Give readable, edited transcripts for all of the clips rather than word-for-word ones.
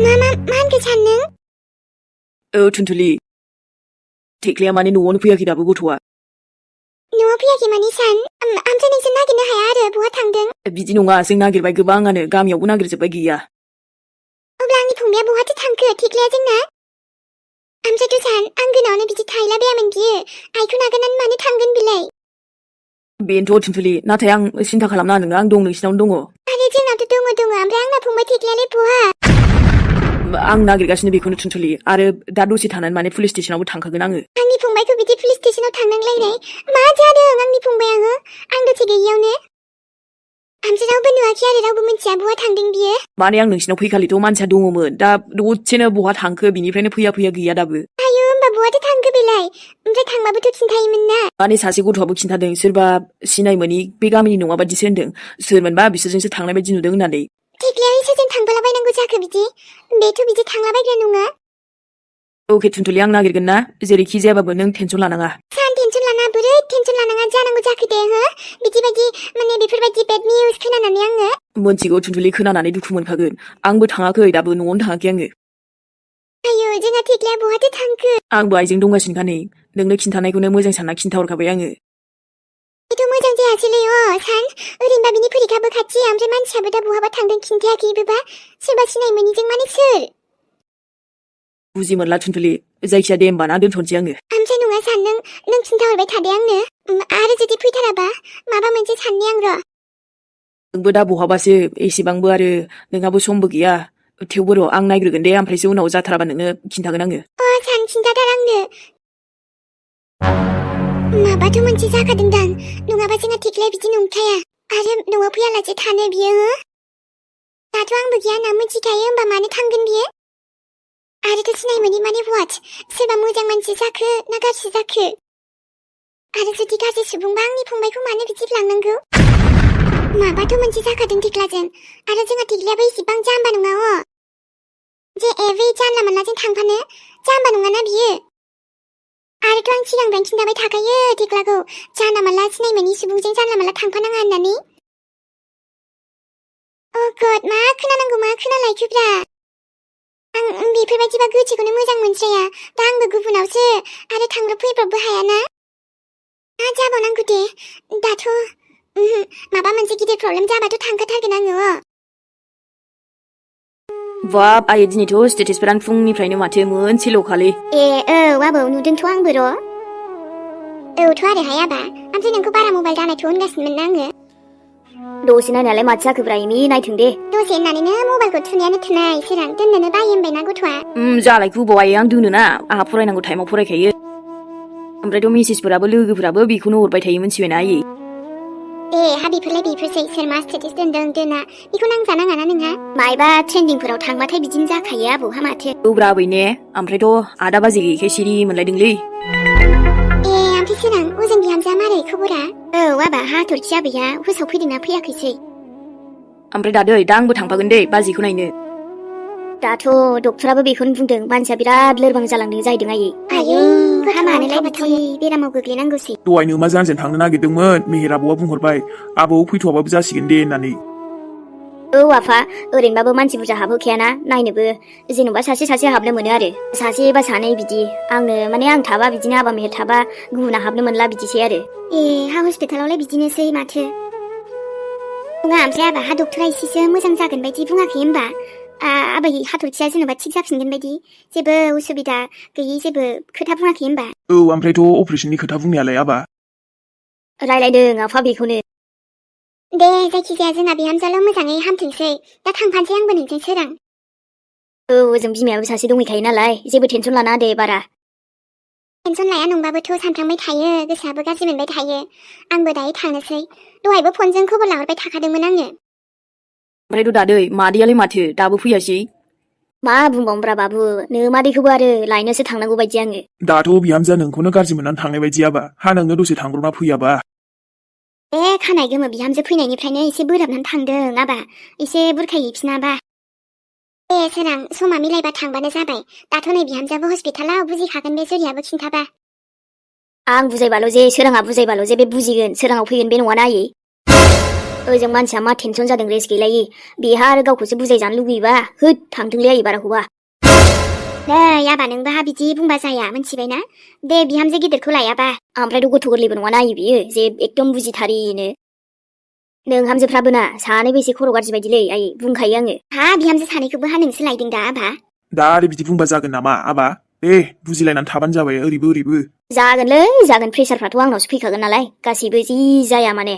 मा होनखो सानदों? थुनथुलि थेख्लिया माने न'आवनो फैयाखै दाबो गथ'आ। न'आव फैयाखै माने सान ओमफ्राय नोंसोर नागिरनो हाया आरो बहा थांदों? बिदि नङा, जों नागिरबाय गोबाङानो, गामियावबो नागिरजोब्बाय गैया। अब्ला आंनि फंबाया बहाथो थांखो थेख्लिया जोंना? ओमफ्रायथ' सान आं गोनावनो बिदि थाहैलाबायामोन बियो, आइखौ नागारनानै मानो थांगोन बिलाय? बेनोथ' थुनथुलि, नाथाय आं सिन्था खालामनाङा नोङो, आं दं, नोंसिनावनो दङ। आरो जोंनावथ' दङ ओमफ्राय आंना फंबाय थेख्लियालाय बहा? आं नागिरगासिनो बेखौनो थुनथुलि, आरो दा दसे थानानै माने पुलिस स्टेसनावबो थांखागोन आङो। आंनि फंबायखौ बिदि पुलिस स्टेसनाव थांनांलायनाय मा जादों आंनि फंबाया? आं दसे गैयियावनो ओमफ्राय रावबो नुवाखै आरो रावबो मिन्थिया बहा थांदों बियो? माने आं नोंसिनाव फैखालिथ' मानसिया दङमोन, दा दसेनो बहा थांखो बिनिफ्रायनो फैया गैया दाबो। आयौ होमबा बहाथो थांखो बेलाय? ओमफ्राय थांबाबोथ' खिन्थायोमोन ना? माने सासे गथ'आबो खिन्थादों, सोरबा सिनाय मोनि बे गामिनि नङा बादिसो होन्दों, सोरमोनबा बिसोरजोंसो थांनाय बायदि नुदों होननानै। थेख्लियालाय सोरजों थांबोलाबायनांगौ जाखो बिदि? बेथ' बिदि थांलाबायग्रा नङा। अके थुनथुलि, आं नागिरगोन ना, जेरैखि जायाबाबो नों टेनसन लानाङा। सान टेनसन लाना बोरै टेनसन लानाङा जानांगौ जाखो दे हो? बिदि माने बेफोरबायदि बेड निउज खोनानानै आङो मोनथिगौ थुनथुलि, खोनानानै दुखु मोनखागोन। आंबो थाङाखै दाबो, न'आवनो थाङाखै आङो। आयौ जोंहा थेख्लिया बहाथो थांखो? आंबो आइजों दंगासिनोखा नै, नोंनो खिन्थानायखौनो मोजां सानना खिन्थाहरखाबाय आङो। बेथ' मोजां जायासैलै सान, ओरैनोबा बिनि फरिखाबो खाथि, ओमफ्राय मानसियाबो दा बहाबा थांदों खिन्थायाखैबोबा, सोरबा सिनाय मोनिजों माने सोर? बुजि मोनला थुनथुलि, जायखिया दे होमबा ना दोनथ'नोसै आङो। ओमफ्राय नङा सान, नों खिन्थाहरबाय थादे आंनो, आरो जुदि फैथाराबा माबा मोनसे साननि आं र'। नोंबो दा बहाबासो, एसेबांबो आरो नोंहाबो समबो गैया, थेवबो र' आं नायग्रोगोन दे, ओमफ्रायसो उनाव जाथाराबा नोंनो खिन्थागोन आङो। सान खिन्थाथार आंनो। माबाथ' मोनसे जाखादोंदां, नङाबा जोंहा थेख्लिया बिदि नंखाया, आरो न'आव फैयालासे थानो बियो हो? दाथ' आंबो गैया होनना मिथिखायो, होमबा मानो थांगोन बियो? आरोथ' सिनाय मोनि माने वाट? सोरबा मोजां मानसि जाखो ना गाज्रि जाखो? आरो जुदि गाज्रि सुबुंबा आंनि फंबायखौ मानो बिदि लांनांगौ? माबाथ' मोनसे जाखादों थेख्लाजों, आरो जोंहा थेख्लियाबो इसेबां जाम्बा नङा जे एभे जानला मोनलाजों थांफानो, जाम्बा नङाना बियो। आरोथ' आं सिगांनिफ्रायनो खिन्थाबाय थाखायो थेख्लाखौ, जानला मोनला सिनाय मोनि सुबुंजों जानला मोनला थांफानाङा होननानै। गड, मा खोनानांगौ मा खोनालायखोब्रा? आं बेफोरबायदिबा गोसोखौनो मोजां मोनस्राया, दा आंबो गुबुनावसो, आरो थांब्रब फैब्रबबो हायाना। मा जाबावनांगौ दे, दाथ' माबा मोनसे गिदिर प्रब्लेम जाबाथ' थांखाथारगोन आङो। बाब आयै, दिनैथ' स्टेटासफोरानो फुंनिफ्रायनो माथो मोनसेल'खालै। आबौ नुदोंथ' आंबो र'। औथ' आरोहाय आबा, ओमफ्राय नोंखौ बारा मबाइल दानायथ' होनगासिनोमोन ना आङो। दसे नायनायालाय माथो जाखोब्रा एमि, नायथों दे। दसे होननानैनो मबाइलखौ थुनायानो थुनाय, सोरां दोननोनो बायो होनबायना गथ'आ। जालाय गोबाव आयै, आं दोनोना, आंहा फरायनांगौ टाइमाव फरायखायो। ओमफ्रायथ' मेसेजफोराबो लोगोफोराबो बेखौनो हरबाय थायो, मिथिबायना आयै। बेफोरलाय बेफोरसै, सोर मा स्टेटास दोनदों दोना, बेखौ नांजानाङाना नोंहा। मायबा ट्रेन्डिंफोराव थांबाथाय बिदिनो जाखायो आबौहा माथो। औब्रा आबै ने, ओमफ्रायथ' आदा बाजै गैयैखाय सिरि मोनलायदोंलै। ओमफ्राय सोरां, ओजों बिहामजोआ मारै खबरा? आबा हाथरखि आबैया हुसाव फैदोंना फैयाखैसै? ओमफ्राय दा आंबो थांफागोन दे बाजैखौ नायनो। दाथ' डक्टराबो बेखौनो बुंदों, मानसिया बिराद लोरबां जालांदों जाहैदों आयै। आयौ हामानोलाय बिदि बेरामाव गोग्लैनांगौसै। दहायनो मा जानजों थांनो नागिरदोंमोन, मेहेर आबौआ बुंहरबाय, आबौ फैथ'वाबाबो जासिगोन दे होननानै। आफा, ओरैनोबाबो मानसि बुरजा हाबहोखायाना, नायनोबो जेन'बा सासे हाबनो मोनो आरो, सासे बा सानै बिदि। आंनो आं थाबा बिदिनो आबा मेहेर थाबा गुबुना हाबनो मोनला बिदिसै आरो। हा हस्पिटालावलाय बिदिनोसै माथो। नङा, ओमफ्राय आबाहा डक्टरा एसेसो मोजां जागोन बायदि बुङाखै होनबा? आबै हाथरखिया जेन'बा थिग जाफिनगोन बायदि, जेबो उसुबिदा गैयै जेबो खोथा बुङाखै होनबा? ओमफ्रायथ' अपारेसननि खोथा बुंनायालाय आबा? रायलायदों आफा बेखौनो। दे जायखिजाया जोंना बिहामजोआल' मोजाङै हामथोंसै, दा थांफानोसै आंबो नोंजों सोरां। ओजों बिमायाबो सासे दंहैखायो नालाय, जेबो टेनसन लानाङा दे बारा। टेनसन लाया नंबाबोथ' सानफ्रांबाय थायो, गोसोआबो गाज्रि मोनबाय थायो। आंबो दायो थांनोसै, दहायबो फनजों खबर लाहरबाय थाखादोंमोन आङो। ओमफ्रायथ' दादै, मादैयालाय माथो दाबो फैयासै? मा बुंबावनोब्रा बाबु, नोमादैखौबो आरो लायनोसो थांनांगौ बायदि आङो। दाथ' बिहामजोआ नोंखौनो गाज्रि मोननानै थांनाय बायदि आबा, हा नोंनो दसे थांब्रबना फैयाबा? खानाय गोमो बिहामजो फैनायनिफ्रायनो एसे बोराबनानै थांदों आबा, एसे बुरखायहैफिनाबा। सोरां, समा मिलायबा थांबानो जाबाय, दाथ' नै बिहामजोआबो हस्पिटालाव, बुजिखागोन बे जुलियाबो खिन्थाबा। आं बुजायबाल' जे, सोराङा बुजायबाल' जे बे बुजिगोन, सोराङाव फैगोन बे नङाना आयै। ओजों मानसिया मा टेनसन जादों रेस्ट गैलायै बेहा आरो गावखौसो बुजायजानो लुगैयोबा होद थांथोंलै आयै बाराखौबा नै आबा नोंबो हा बिदि बुंबा जाया मिथिबायना दे बिहामजो गिदिरखौ लायाबा ओमफ्रायथ' गथ' गोरलैबो नङाना आयै बियो जे एकदम बुजिथारिनो नोंहामजोफ्राबो ना सानैबो एसे खर' गाज्रि बायदिलै आयै बुंखायो आङो हा बिहामजो सानैखौबो हा नोंसो लायदों दा आबा दा आरो बिदि बुंबा जागोन नामा आबा दे बुजिलायनानै थाबानो जाबाय ओरैबो जागोनलै जागोन प्रेसारफ्राथ' आंनावसो फैखागोन नालाय गासैबो जि जाया माने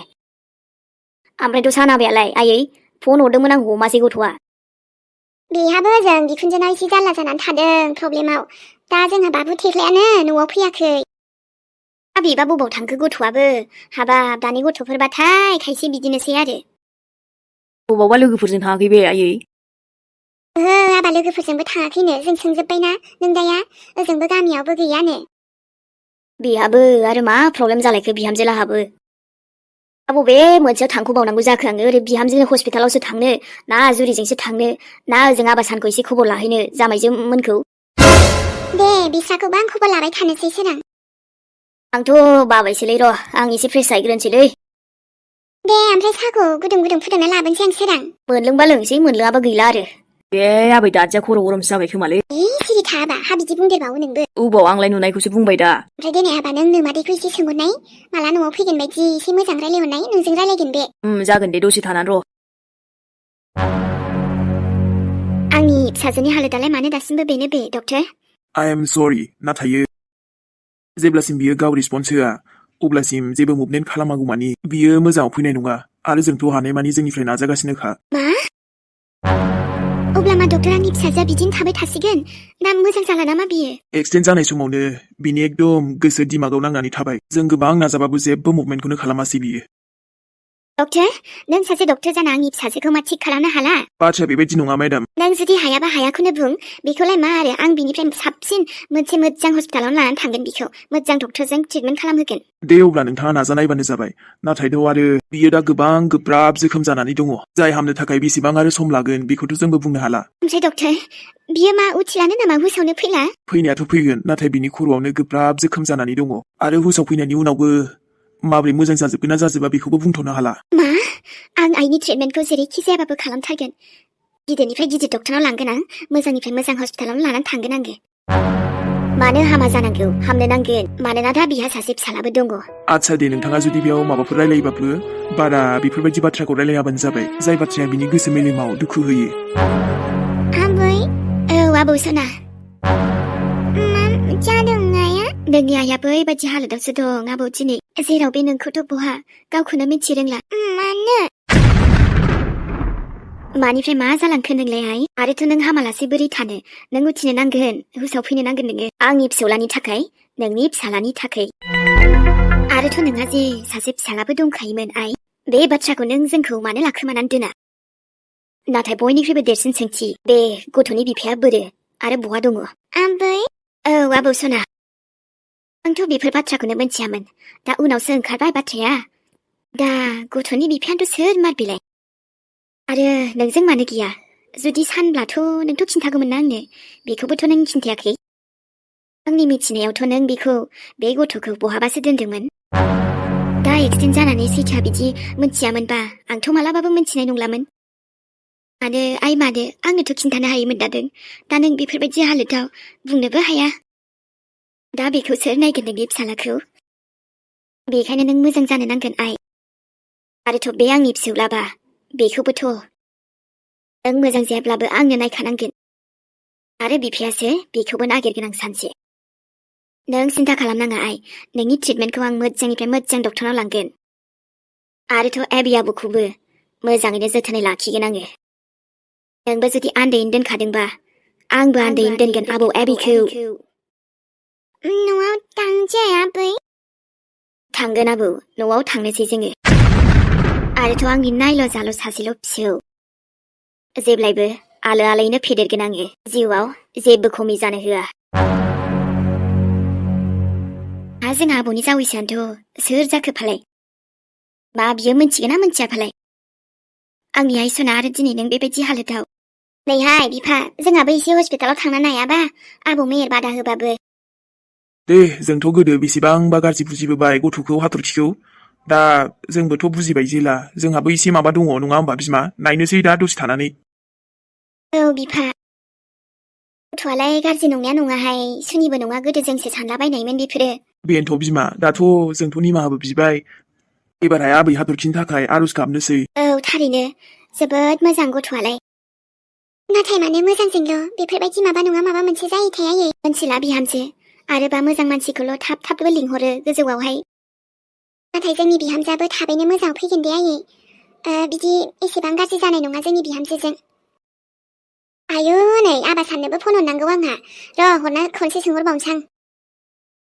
ओमफ्रायथ' सानाबायालाय आयै फन हरदोंमोन आंखौ अमासे गथ'आ बेहाबो जों बिखुनजोनाव एसे जारला जानानै थादों प्रब्लेमाव दा जोंहा बाबु थेख्लायानो न'आव फैयाखै आबेबा बबाव थांखो गथ'आबो हाबाब दानि गथ'फोरबाथाय खायसे बिदिनोसै आरो बबावबा लोगोफोरजों थाङाखै बे आयै ओहो आबा लोगोफोरजोंबो थाङाखैनो जों सोंजोब्बायना नों दाया ओजोंबो गामियावबो गैयानो बेहाबो आरो मा प्रब्लेम जालायखो बिहामजो लाहाबो बबे मोनसेयाव थांख'बावनांगौ जाखो आङो ओरै बिहामजो हस्पिटालावसो थांनो ना जुरिजोंसो थांनो ना ओजों आबा सानखौ एसे खबर लाहैनो जामायजो मोनखौ दे बिस्राखौबो आं खबर लाबाय थानोसै सोरां आंथ' बाबायसोलै र' आं एसे फ्रेस जाहैग्रोनोसैलै दे ओमफ्राय साहाखौ गुदुं गुदुं फुदुंना लाबोनोसै आं सोरां मोनलोंबा लोंसै मोनलोङाबा गैला आरो बे आबै दादिया खर' गरमसो जाबाय खोमालै सिरि था आबा हा बिदि बुंदेरबावो नोंबो अबाव आंलाय नुनायखौसो बुंबाय दा ओमफ्राय दिनै आबा नों नोमादैखौ एसे सोंहरनाय माला न'आव फैगोन बायदि एसे मोजां रायलायहरनाय नोंजों रायलायगोन बे जागोन दे दसे थानानै र' आंनि फिसाजोनि हालोदालाय मानो दासिमबो बेनो बे डक्टर आइ एम सरि नाथाय जेब्लासिम बियो गाव रिसपन्स होआ अब्लासिम जेबो मुभमेन्ट खालामागौमानि बियो मोजाङाव फैनाय नङा आरो जोंथ' हानायमानि जोंनिफ्राय नाजागासिनोखा मा अब्ला मा डक्टर आंनि फिसाजोआ बिदिनो थाबाय थासिगोन ना मोजां जाला नामा बियो एक्सिडेन्ट जानाय समावनो बिनि एकदम गोसो दिमागाव नांनानै थाबाय जों गोबां नाजाबाबो जेबो मुभमेन्टखौनो खालामासै बियो डक्टर नों सासे डक्टर जाना आंनि फिसाजोखौ मा थिग खालामनो हाला बाथ्राया बेबायदि नङा मेडाम नों जुदि हायाबा हायाखौनो बुं बेखौलाय मा आरो आं बिनिफ्राय साबसिन मोनसे मोजां हस्पिटालाव लानानै थांगोन बिखौ मोजां डक्टरजों ट्रिटमेन्ट खालामहोगोन दे अब्ला नोंथाङा नाजानायबानो जाबाय नाथायथ' आरो बियो दा गोबां गोब्राब जोखोम जानानै दङ जाय हामनो थाखाय बेसेबां आरो सम लागोन बेखौथ' जोंबो बुंनो हाला ओमफ्राय डक्टर बियो मा उथिलानो नामा हुसावनो फैला फैनायाथ' फैगोन नाथाय बिनि खर'आवनो गोब्राब जोखोम जानानै दङ आरो हुसाव फैनायनि उनावबो माबोरै मोजां जाजोबगोन ना जाजोबा बेखौबो बुंथ'नो हाला मा आं आइनि ट्रिटमेन्टखौ जेरैखि जायाबाबो खालामथारगोन गिदिरनिफ्राय गिदिर डक्टरनाव लांगोन आं मोजांनिफ्राय मोजां हस्पिटालावनो लानानै थांगोन आङो मानो हामा जानांगौ हामनो नांगोन मानोना दा बिहा सासे फिसालाबो दङ आदसा दे नोंथाङा जुदि बेयाव माबाफोर रायलायोबाबो बारा बेफोरबायदि बाथ्राखौ रायलायाबानो जाबाय जाय बाथ्राया बिनि गोसो मेलेमाव दुखु होयो आबै औ आबौ सना मा जादों आया नोंनि आइयाबो बेबायदि हालोदावसो दं आबौ दिनै जेराव बे नोंखौथ' बहा गावखौनो मिथि रोंला मानो मानिफ्राय मा जालांखो नोंलाय आइ आरोथ' नों हामालासे बोरै थानो नों उथिनो नांगोन हुसाव फैनो नांगोन नोङो आंनि फिसौलानि थाखाय नोंनि फिसालानि थाखाय आरोथ' नोंहा जे सासे फिसालाबो दंखायोमोन आइ बे बाथ्राखौ नों जोंखौ मानो लाखोमानानै दोना नाथाय बयनिख्रुइबो देरसिन सोंथि बे गथ'नि बिफाया बोरो आरो बहा दङ आबै औ आबौ सना आंथ' बेफोर बाथ्राखौनो मोनथियामोन दा उनावसो ओंखारबाय बाथ्राया दा गथ'नि बिफायाथ' सोर मार बिलाय आरो नोंजों मानो गैया जुदि सानब्लाथ' नोंथ' खिन्थागौमोन ना आंनो बेखौबोथ' नों खिन्थायाखै आंनि मिथिनायावथ' नों बेखौ बे गथ'खौ बहाबासो दोनदोंमोन दा एक्सिडेन्ट जानानै सैथोआ बिदि मोनथियामोनबा आंथ' मालाबाबो मोनथिनाय नंलामोन आरो आइ मानो आंनोथ' खिन्थानो हायोमोन दादों दा नों बेफोरबायदि हालोदाव बुंनोबो हाया दा बेखौ सोर नायगोन नोंनि फिसालाखौ बेखायनो नों मोजां जानो नांगोन आइ आरोथ' बे आंनि फिसौलाबा बेखौबोथ' नों मोजां जायाब्लाबो आंनो नायखानांगोन आरो बिफायासो बेखौबो नागिरगोन आं सानसे नों सिन्था खालामनाङा आइ नोंनि ट्रिटमेन्टखौ आं मोजांनिफ्राय मोजां डक्टरनाव लांगोन आरोथ' एबि आबौखौबो मोजाङैनो जोथोनै लाखिगोन आङो नोंबो जुदि आन्दैयैनो दोनखादोंबा आंबो आन्दैयैनो दोनगोन आबौ एबिखौ न'आव थांसै आबै थांगोन आबौ न'आव थांनोसै जोङो आरोथ' आंनि नायल' जाल' सासेल' फिसौ जेब्लायबो आलो आलोयैनो फेदेरगोन आङो जिउआव जेबो खमि जानो होआ जोंहा आबौनि जावैसोआनोथ' सोर जाखो फालाय मा बियो मोनथिगोन ना मोनथिया फालाय आंनि आइ सना आरो दिनै नों बेबायदि हालोदाव नैहाय बिफा जोंहाबो एसे हस्पिटालाव थांना नायाबा आबौ मेहेर बादा होबाबो दे जोंथ' गोदो बेसेबांबा गाज्रि बुजिबोबाय गथ'खौ हाथरखिखौ दा जोंबोथ' बुजिबाय जेला जोंहाबो एसे माबा दङ नङा होमबा बिमा नायनोसै दा दसे थानानै औ बिफा गथ'आलाय गाज्रि नंनाया नङाहाय सुनिबो नङा गोदो जोंसो सानलाबायनायमोन बेफोरो बेनोथ' बिमा दाथ' जोंथ' निमाहाबो बिबाय एबारहाय आबै हाथरखिनि थाखाय आर'ज गाबनोसै औ थारैनो जोबोद मोजां गथ'आलाय नाथाय माने मोजांजोंल' बेफोरबायदि माबा नङा माबा मोनसे जायोथाय आयै मोनथिला बिहामजो आरोबा मोजां मानसिखौल' थाब थाबबो लिंहरो गोजौआवहाय नाथाय जोंनि बिहामजोआबो थाबैनो मोजाङाव फैगोन दे आयै बिदि एसेबां गाज्रि जानाय नङा जोंनि बिहामजोजों आयौ नै आबा साननोबो फन हरनांगौ आंहा र' हरना खनसे सोंहरबावनोसां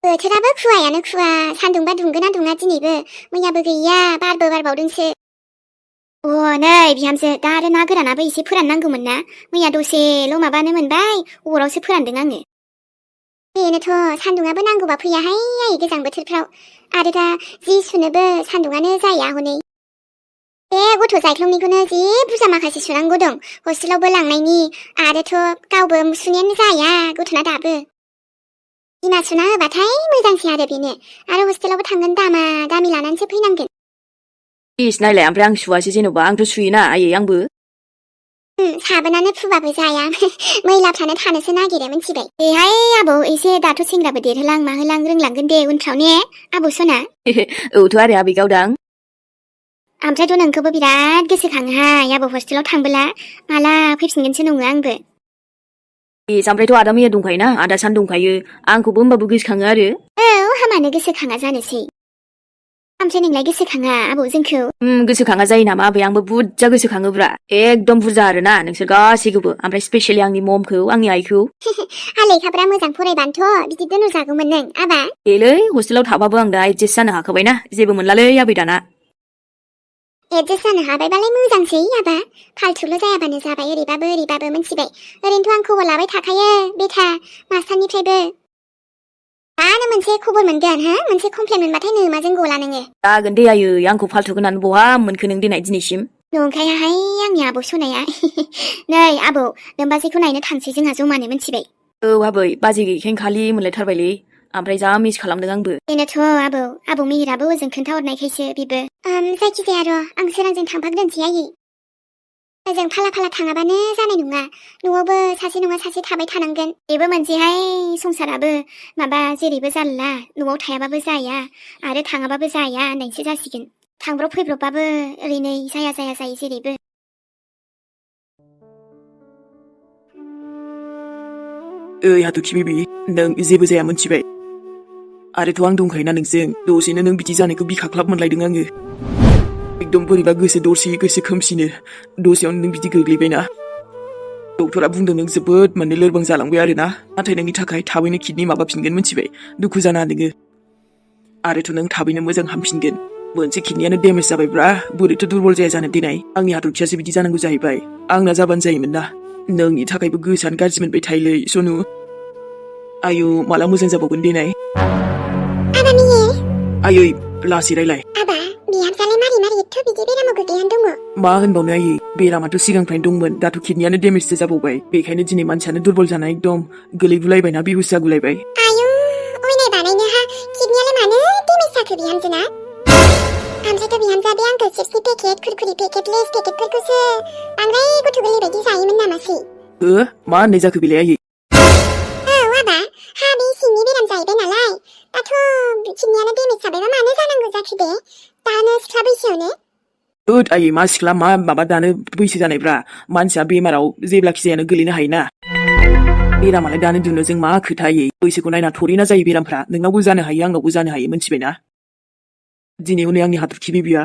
बोथोराबो खुवायानो खुवा सान्दुंबा दुंगोना दुङा दिनैबो मैयाबो गैया बारबो बारबावदोंसो नै बिहामजो दा आरो ना गोरानाबो एसे फोराननांगौमोन ना मैया दसेल' माबानो मोनबाय अरावसो फोरानदों आङो बेनोथ' सान्दुङाबो नांगौबा फैयाहाय आयै गोजां बोथोरफ्राव आरो दा जि सुनोबो सान्दुङानो जाया हनै बे गथ' जायख्लंनिखौनो जि बुरजा माखासे सुनांगौ दं हस्टेलावबो लांनायनि आरोथ' गावबो सुनायानो जाया गथ'ना दाबो बिमा सुना होबाथाय मोजांसै आरो बेनो आरो हस्टेलावबो थांगोन दामा दामि लानानैसो फैनांगोन प्लिज नायलाय ओमफ्राय आं सुवासै जेन'बा आंथ' सुयोना आयै आंबो साबोनानो फुबाबो जाया मैलाफ्रानो थानोसो नागिरो मिथिबाय बेहाय आबौ एसे दाथ' सेंग्राबो देरहोलां माहोलां रोंलांगोन दे उनफ्राव ने आबौ सना औथ' आरो आबै गावदां ओमफ्रायथ' नोंखौबो बिराद गोसोखाङोहाय आबौ हस्टेलाव थांबोला माला फैफिनगोनसो नङो आंबो ओमफ्रायथ' आदा मैया दंखायोना आदा सान दंखायो आंखौबो होमबाबो गोसोखाङो आरो औ हामानो गोसोखाङा जानोसै ओमफ्राय नोंलाय गोसोखाङा आबौ जोंखौ गोसोखाङा जायो नामा आबै आंबो बुरजा गोसोखाङोब्रा एकदम बुरजा आरोना नोंसोर गासैखौबो ओमफ्राय स्पेसियेलि आंनि ममखौ आंनि आइखौ लेखाफ्रा मोजां फरायबानोथ' बिदि दोनजागौमोन नों आबा देलै हस्टेलाव थाबाबो आं दा एडजास्ट जानो हाखाबायना जेबो मोनलालै आबै दाना एडजास्ट जानो हाबायबालाय मोजांसै आबा फालथुल' जायाबानो जाबाय ओरैबाबो मिथिबाय ओरैनोथ' आं खबर लाबाय थाखायो बेथा मास्टारनिफ्रायबो दानो मोनसे खबर मोनगोन हो मोनसे कमप्लेन मोनबाथाय नोमाजों गला नोङो जागोन दे आयै आंखौ फालथु होनानै बहा मोनखो नों दिनै दिनैसिम नंखायाहाय आंनि आबौ सनाया नै आबौ नोमबाजैखौ नायनो थांसै जोंहा जमानो मिथिबाय औ आबै बाजै गैयैखायनो खालि मोनलायथारबायलै ओमफ्राय जा मिस खालामदों आंबो बेनोथ' आबौ मिहिराबो ओजों खोन्थाहरनायखायसो बेबो जायखिजाया र' आं सोरांजों थांफाग्रोनोसै आयै ओजों फाला फाला थाङाबानो जानाय नङा न'आवबो सासे नङा सासे थाबाय थानांगोन बेबो मोनसेहाय संसाराबो माबा जेरैबो जारला न'आव थायाबाबो जाया आरो थाङाबाबो जाया होननायसो जासिगोन थांब्रब फैब्रबबाबो ओरैनो जाया जायो जेरैबो ओइ हाथरखि बेबि नों जेबो जाया मोनथिबाय आरोथ' आं दंखायोना नोंजों दसेनो नों बिदि जानायखौ बिखाख्लाब मोनलायदों आङो एकदम बोरैबा गोसो दरसे गोसो खोमसिनो दसेयावनो नों बिदि गोग्लैबायना डक्टरा बुंदों नों जोबोद माने लोरबां जालांबाय आरोना नाथाय नोंनि थाखाय थाबैनो किडनि माबाफिनगोन मिथिबाय दुखु जानाङा नोङो आरोथ' नों थाबैनो मोजां हामफिनगोन मोनसे किडनियानो डेमेज जाबायब्रा बोरैथ' दुरबल जाया जानो देनाय आंनि हाथरखियासो बिदि जानांगौ जाहैबाय आंना जाबानो जायोमोन ना नोंनि थाखायबो गोसोआनो गाज्रि मोनबाय थायोलै सनु आयु माला मोजां जाबावगोन देनाय आबा मिहि आयै लासै रायलाय आबा बिहामजोआलाय मारै एथ' बिदि बेरामाव गोग्लैनानै दङ मा होनबावनो आयै बेरामाथ' सिगांनिफ्रायनो दंमोन दाथ' किडनियानो डेमेजसो जाबावबाय बेखायनो दिनै मानसियानो दुरबल जानाय एकदम गोलैगुलायबायना बेहुस जागुलायबाय आयु अयनाय बानायनोहा किडनियालाय मानो डेमेज जाखो बिहामजोना ओमफ्रायथ' बिहामजोआ बे आंखौ चिप्सनि पेकेट खुरखुरि पेकेट लेस पेकेटफोरखौसो बांद्राय गथ' गोरलै बायदि जायोमोन नामासै मा होननाय जाखो बेलाय आयै आबा हा बे सिंनि बेराम जाहैबाय नालाय दाथ' किडनियानो डेमेज जाबायबा मानो जानांगौ जाखो दे दानो सिख्ला बैसोआवनो आयै मा सिख्ला मा माबा दानो बैसो जानायब्रा मानसिया बेमाराव जेब्लाखि जायानो गोलैनो हायोना बेरामालाय दानो दुनोजों मा खोथा आयै बैसोखौ नायना थरेना जायो बेरामफ्रा नोंनावबो जानो हायो आंनावबो जानो हायो मिथिबायना दिनै हनै आंनि हाथरखि बेबिया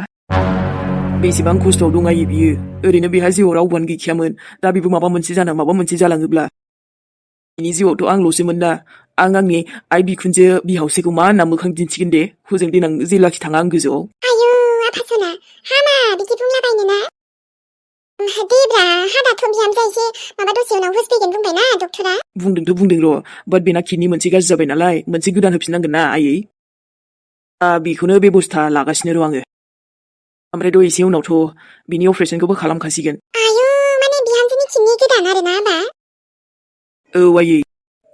बेसेबां खस्थ'आव दं आयै बियो ओरैनो बेहा जिउआव रावबोआनो गैखायामोन दा बेबो माबा मोनसे जालाङोब्ला बिनि जिउआवथ' आंल'सोमोन ना आं आंनि आइ बिखुनजो बिहावसेखौ मा होनना मोखां दिन्थिगोन दे हजों देनां जेलाखि थाङा आं गोजौआव आयु आफासना हामा बिदि बुंलाबायनो ना देब्रा हादाथ' बिहामजो एसे माबा दसे उनाव होसफैगोन बुंबायना डक्टरा बुंदों र' बाट बेना किडनि मोनसे गाज्रि जाबाय नालाय मोनसे गोदान होफिननांगोन ना आयै बेखौनो बेबस्था लागासिनो र' आङो ओमफ्रायथ' एसे उनावथ' बिनि अपारेसनखौबो खालामखासिगोन आयु माने बिहामजोनि किडनि गोदान आरोना आबा औ आयै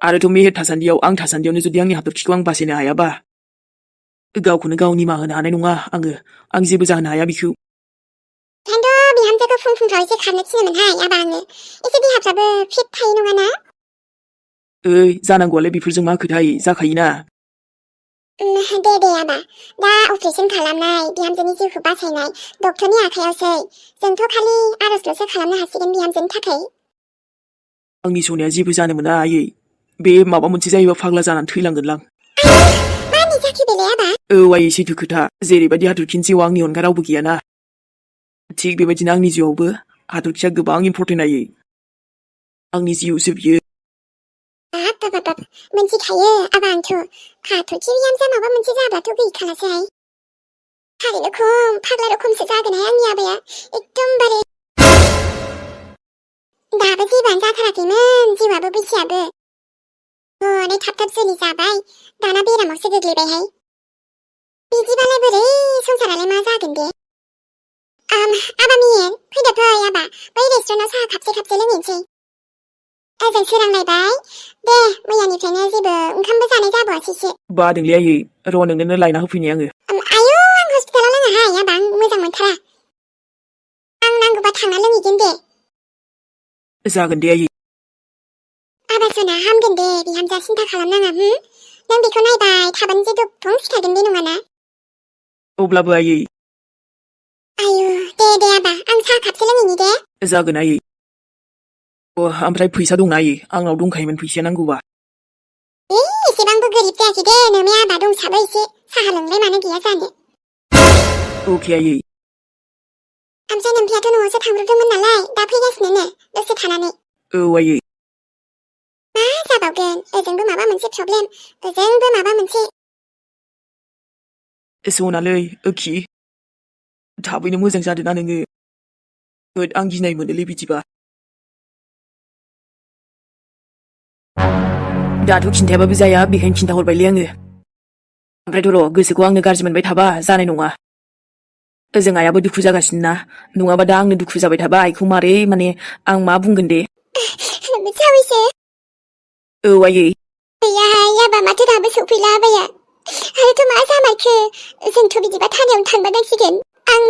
आरोथ' मेहेर थासान्दियाव आं थासान्दियावनो जुदि आंनि हाथरखिखौ आं बासायनो हायाबा गावखौनो गाव निमाहा होनो हानाय नङा आङो आं जेबो जाहोनो हाया बिखौ ओंखायनोथ' बिहामजोखौ फुंफ्राव एसे खारनो थिनोमोनहाय आबा आङो एसे देहाफ्राबो फिट थायो नङाना जानांगौआलाय बेफोरजों मा खोथाय जाखायोना दे आबा दा अपारेशन खालामनाय बिहामजोनि जिउखौ बासायनाय डक्टरनि आखायावसै जोंथ' खालि आर'जल'सो खालामनो हासिगोन बिहामजोनि थाखाय आंनि सनाया जेबो जानो मोना आयै बे माबा मोनसे जायोबा फाग्ला जानानै थैलांगोनलां मानि जाखो बेलाय आबा आयै सैथो खोथा जेरैबायदि हाथरखिनि जिउआव आंनि अनगा रावबो गैयाना थिग बेबायदिनो आंनि जिउआवबो हाथरखिया गोबां इम्परटेन्ट आयै आंनि जिउसो बियो बाब मोनथिखायो आबा आंथ' हाथरखि बिहामजोआ माबा मोनसे जाब्लाथ' गैखालासै थारैनो खम फाग्ला रखमसो जागोनहाय आंनि आबाया एकदमबारे दाबो जेबोआनो जाथाराखैमोन जिउआबो बैसोआबो हनै थाब जोलै जाबाय दाना बेरामावसो गोग्लैबायहाय बिदिबालाय बोरै संसारालाय मा जागोन बे आबा मियेन फैदो फै आबा बै रेस्टुरेन्टाव साहा खापसे लोंहैनोसै ओजों सोरांलायबाय दे मैयानिफ्रायनो जेबो ओंखामबो जानाय जाबावासैसो बादोंलै आयै र' नोंनो लायना होफैनाय आङो आयौ आं हस्पिटालाव लोङाहाय आबा आं मोजां मोनथारा आं नांगौबा थांना लोंहैगोन दे जागोन दे आयै आबा सना हामगोन दे बिहामजोआ सिन्था खालामनाङा नों बेखौ नायबाय थाबानो जे दफं सिखारगोन बे नङाना अब्लाबो आयै आयु दे आबा आं साहा खापसे लोंहैनि दे जागोन आयै ओमफ्राय फैसा दंना आयै आंनाव दंखायोमोन फैसाया नांगौबा एसेबांबो गोरिब जायाखै दे नोंनि आबा दंसाबो एसे साहा लोंलाय मानो गैया जानो अके आयै ओमफ्राय नोमफ्रायाथ' न'आवसो थांब्रबदोंमोन नालाय दा फैगासिनो दसे थानानै आयै मा जाबावगोन ओजोंबो माबा मोनसे प्रब्लेम ओजोंबो माबा मोनसे सनालै ओखि थाबैनो मोजां जादोंना नोङो आं गिनाय मोनोलै बिदिबा दाथ' खिन्थायाबाबो जाया बेखायनो खिन्थाहरबायलै आङो ओमफ्रायथ' र' गोसोखौ आंनो गाज्रि मोनबाय थाबा जानाय नङा ओजों आइयाबो दुखु जागासिनो ना नङाबा दा आंनो दुखु जाबाय थाबा आइखौ मारै माने आं मा बुंगोन दे सावैसो आयै गैयाहाय आबा माथो दाबो सौफैला आबाया आरोथ' मा जामारखो जोंथ' बिदिबा थानायावनो थांबानांसिगोन आं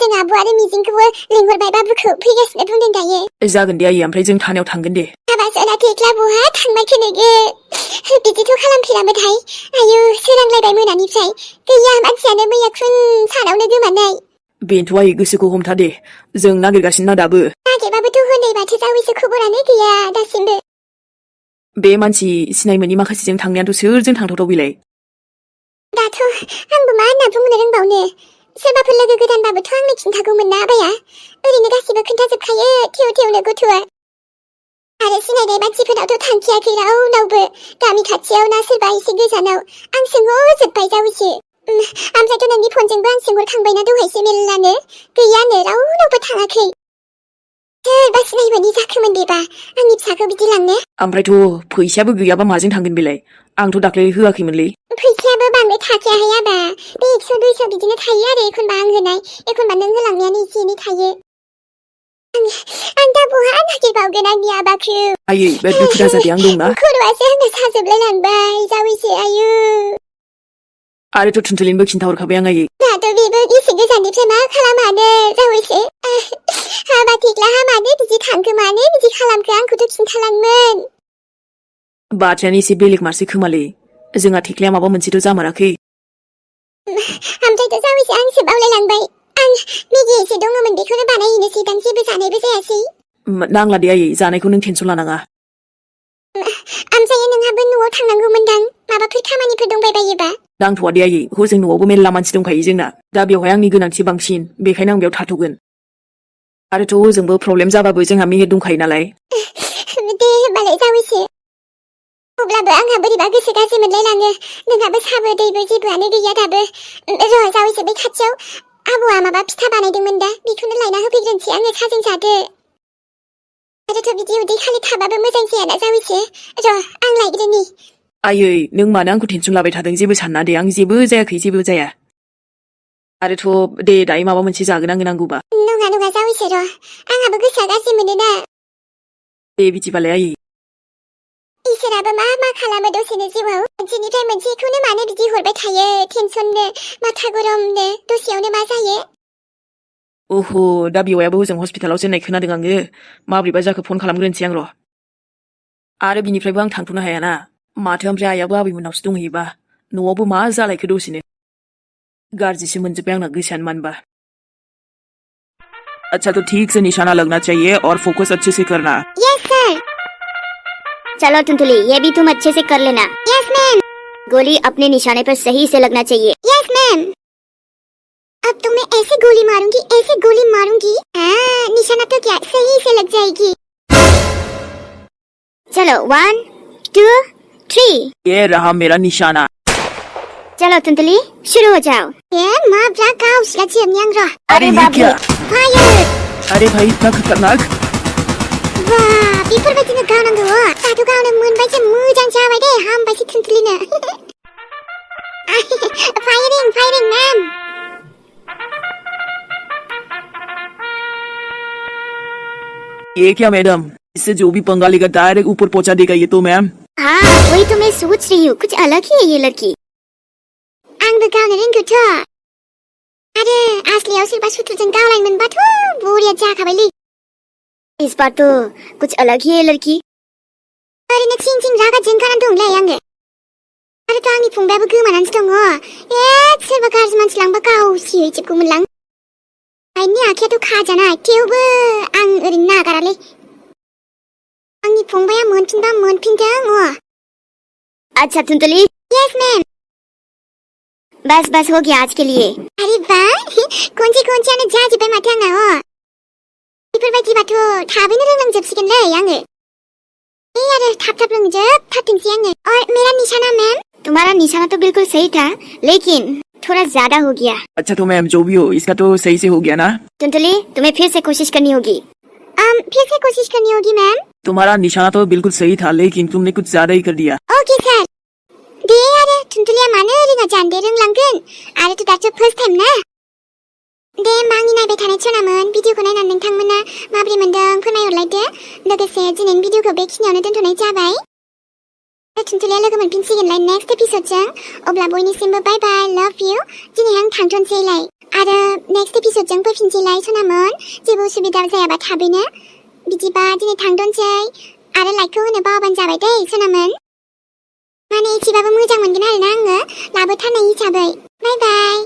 जों आब' आरो मिजिंखौबो लिंहरबाय बाबुखौ फैगासिनो बुंदों दायो जागोन दे आयै ओमफ्राय जों थानायाव थांगोन दे आबा सना थेख्ला बहा थांमारखो नोङो बिदिथ' खालामफेरामोनहाय आयु सोरांलायबाय मोनानिफ्राय गैया मानसियानो मैया खुन सानावनो गोमानाय बेनोथ' आयै गोसोखौ हमथा दे जों नागिरगासिनो ना दाबो नागिरबाबोथ' हनै माथो जावैसो खबरानो गैया दासिमबो बे मानसि सिनाय मोनि माखासेजों थांनायाथ' सोरजों थांथावथाव बेलाय दाथ' आंबो मा होनना बुंनो रोंबावनो सोरबाफोर लोगो गोदानबाबोथ' आंनो खिन्थागौमोन ना आबाया ओरैनो गासिबो खोन्थाजोबखायो थेवनो गथ'आ आरो सिनायनाय मानसिफोरावथ' थांखियाखै रावनावबो गामि खाथियाव ना सोरबा एसे गोजानाव आं सोंहरजोब्बाय जावैसो ओमफ्रायथ' नोंनि फनजोंबो आं सोंहरखांबायना दहायसो मेल्लानो गैयानो रावनावबो थाङाखै सोरबा सिनाय मोनि जाखोमोन बेबा आंनि फिसाखौ बिदि लांनो ओमफ्रायथ' फैसायाबो गैयाबा माजों थांगोन बेलाय आंथ' दाख्लै होआखैमोनलै फैसायाबो बांद्राय थाखायाहाय आबा बे 100-200 बिदिनो थायो आरो एखनबा आं होनाय एखनबा नों होलांनायानो एसे एनै थायो आं दा बहा नागिरबावगोन आंनि आबाखौ आयै बे दुखु दाजादे आं दंना खर'आसो आंना साजोबलायलांबाय जावैसो आयु आरोथ' थुनथुलिनोबो खिन्थाहरखाबाय आं आयै दाथ' बेबो एसे गोजाननिफ्राय मा खालामानो जावैसो हाबा थेख्ला हामानो बिदि थांखो मानो बिदि खालामखो आंखौथ' खिन्थालांमोन बाथ्रायानो एसे बेलेग मारसै खोमालै जोंहा थेख्लाया माबा मोनसेथ' जामाराखै ओमफ्रायथ' जावैसो आंसो बावलायलांबाय आं मेगि एसे दङमोन बेखौनो बानायहैनोसै दां जेबो जानायबो जायासै नांला दे आयै जानायखौ नों टेनसन लानाङा ओमफ्राय नोंहाबो न'आव थांनांगौमोनदां माबाफोर खामानिफोर दंबाय बायोबा नांथ'वा दे आयै हजों न'आवबो मेरला मानसि दंखायो जोंना दा बेवहाय आंनि गोनांथि बांसिन बेखायनो आं बेयाव थाथ'गोन आरोथ' हजोंबो प्रब्लेम जाबाबो जोंहा मेहेर दंखायो नालाय दे होमबालाय जावैसो अब्लाबो आंहा बोरैबा गोसो गाज्रि मोनलायलाङो नोंहाबो साबो दैबो जेबोआनो गैया दाबो र' जावैसो बै खाथियाव आबौआ माबा फिथा बानायदोंमोन दा बेखौनो लायना होफैग्रोनोसै आङो साजों जादो आरोथ' बिदि उदै खालि थाबाबो मोजां जायाना जावैसो र' आं लायग्रोनि आयै नों मानो आंखौ टेनसन लाबाय थादों जेबो सानना दे आं जेबो जायाखै जेबो जाया आरोथ' दे दायो माबा मोनसे जागोन आङो नांगौबा नङा जावैसो र' आंहाबो गोसोआ गाज्रि मोनोना दे बिदिबालाय आयै इसोरा नोंहाबो मा खालामो दसेनो जिउआव मोनसेनिफ्राय मोनसेखौनो मानो बिदि हरबाय थायो टेनसननो माथा गरमनो दसेयावनो मा जायो ओह दा बेवायाबो हजों हस्पिटालावसो होननाय खोनादों आङो माब्रैबा जाखो फन खालामग्रोनोसै आं र' आरो बिनिफ्रायबो आं थांथ'नो हायाना माथो ओमफ्राय आइयाबो आबैमोननावसो दंहैयोबा न'आवबो मा जालायखो दसेनो गाज्रिसो मोनजोब्बाय आंना गोसोआनो मानबा अच्छा तो ठीक से निशाना लगना चाहिए और फोकस अच्छे से करना यस सर चलो टुनटुली ये भी तुम अच्छे से कर लेना यस मैम गोली अपने निशाने पर सही से लगना चाहिए यस मैम अब तो मैं ऐसे गोली मारूंगी हाँ निशाना तो क्या सही से लग जाएगी चलो 1 2 3 ये रहा मेरा निशाना चलो टुनटुली शुरू हो जाओ ये माँ ब्रा काउस लची अम्यांग रा अरे ये क्या फायर अरे भाई इतना खतरनाक वाह बेफोरबायदिनो गावनांगौ दाथ' गावनो मोनबायसो मोजां जाबाय दे हामबायसो थुनथुलिनो फायरिं मैम ये क्या मैडम इससे जो भी पंगा लेगा डायरेक्ट ऊपर पहुंचा देगा ये तो मैम हाँ वही तो मैं सोच रही हूँ कुछ अलग ही है ये लड़की आंबो गावनो रोंगौथ' आरो आसलियाव सोरबा सुथुरजों गावलायनो मोनबाथ' बरिया जाखाबायलै इस बार तो कुछ अलग ही है लड़की ओरैनो थिं रागा जोंखानानै दंलै आङो आरोथ' आंनि फंबायाबो गोमानानैसो दङ सोरबा गाज्रि मानसि लांबा गावसिहैजोबगौमोनलां आइनि आखायाथ' खाजानाय थेवबो आं ओरैनो नागारालै आंनि फंबाया मोनफिनबा मोनफिनथों अच्छा टुनटुली यस मैम बस हो गया आज के लिए अरे वाह खनसेयानो जाजोब्बाय माथो आंना बेफोरबायदिबाथ' थाबैनो रोंलांजोबसिगोनलै आङो आरो थाब रोंजोबथारथोंसै आङो और मेरा निशाना मैम तुम्हारा निशाना तो बिल्कुल सही था लेकिन थोड़ा ज्यादा हो गया अच्छा तो मैम जो भी हो इसका तो सही से हो गया ना टुनटुली तुम्हें फिर से कोशिश करनी होगी फिर से कोशिश करनी होगी मैम तुम्हारा निशाना तो बिल्कुल सही था लेकिन तुमने कुछ ज्यादा ही कर दिया ओके सर दे आरो थुनथुलिया मानो रोङा जानो दे रोंलांगोन आरोथ' दाथ' फार्स्ट टाइम ना दे होमबा आंनि नायबाय थानाय सनामोन भिडिअखौ नायनानै नोंथांमोना माबोरै मोनदों फोरमायहरलायदो लोगोसे दिनैनि भिडिअखौ बेखिनियावनो दोनथ'नाय जाबाय थुनथुलिया लोगो मोनफिनसिगोनलाय नेक्स्ट एपिसोडजों अब्ला बयनिसिमबो बाय बाय लाभ इउ दिनै आं थांथ'नोसैलाय आरो नेक्स्ट एपिसोडजों फैफिनसैलाय सनामोन जेबो उसुबिदा जायाबा थाबैनो बिदिबा दिनै थांथ'नोसै आरो लाइकखौ होनो बावबानो जाबाय दै सनामोन माने एसेबाबो मोजां मोनगोन आरोना आङो लाबोथारनाय हिसाबै बाय बाय